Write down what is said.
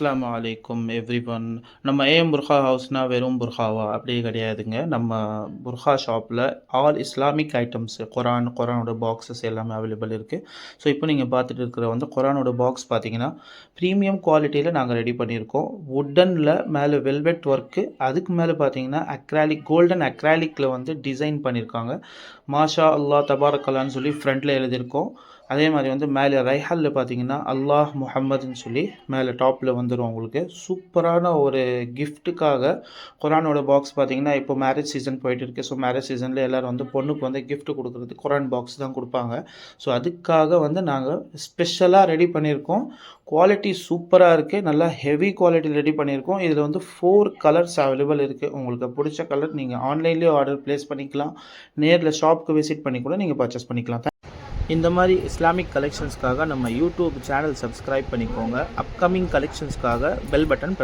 அஸ்ஸலாமு அலைக்கும் எவ்ரிவன். நம்ம ஏஎம் புர்ஹா ஹவுஸ்னா வெறும் புர்ஹாவா? அப்படி கிடையாதுங்க. நம்ம புர்ஹா ஷாப்பில் ஆல் இஸ்லாமிக் ஐட்டம்ஸ் குரானோட பாக்ஸஸ் எல்லாமே அவைலபிள் இருக்குது. ஸோ இப்போ நீங்கள் பார்த்துட்டு இருக்கிற குரானோட பாக்ஸ் பார்த்தீங்கன்னா ப்ரீமியம் குவாலிட்டியில் நாங்கள் ரெடி பண்ணியிருக்கோம். வுட்டனில் மேலே வெல்வெட் ஒர்க்கு, அதுக்கு மேலே பார்த்தீங்கன்னா அக்ராலிக், கோல்டன் அக்ராலிக்கில் டிசைன் பண்ணியிருக்காங்க. மாஷா அல்லாஹ் தபாரக்கல்லான்னு சொல்லி ஃப்ரண்ட்டில் எழுதியிருக்கோம். அதே மாதிரி மேலே ரைஹலில் பார்த்தீங்கன்னா அல்லாஹ் முஹம்மதுன்னு சொல்லி மேலே டாப்பில் வந்துடும். உங்களுக்கு சூப்பரான ஒரு கிஃப்ட்டுக்காக குரானோட பாக்ஸ் பார்த்தீங்கன்னா இப்போ மேரேஜ் சீசன் போயிட்டு இருக்குது. ஸோ மேரேஜ் சீசனில் எல்லோரும் பொண்ணுக்கு கிஃப்ட் கொடுக்குறது குரான் பாக்ஸ் தான் கொடுப்பாங்க. ஸோ அதுக்காக நாங்கள் ஸ்பெஷலாக ரெடி பண்ணியிருக்கோம். குவாலிட்டி சூப்பராக இருக்குது. நல்லா ஹெவி குவாலிட்டி ரெடி பண்ணியிருக்கோம். இதில் 4 கலர்ஸ் அவைலபிள் இருக்குது. உங்களுக்கு பிடிச்ச கலர் நீங்கள் ஆன்லைன்லேயே ஆர்டர் ப்ளேஸ் பண்ணிக்கலாம். நேரில் ஷாப்புக்கு விசிட் பண்ணி கூட நீங்கள் பர்ச்சேஸ் பண்ணிக்கலாம். இந்த மாதிரி இஸ்லாமிக் கலெக்ஷன்ஸ்க்காக நம்ம யூடியூப் சேனல் சப்ஸ்கிரைப் பண்ணிக்கோங்க. அப்கமிங் கலெக்ஷன்ஸ்க்காக பெல் பட்டன் ப்ரெஸ்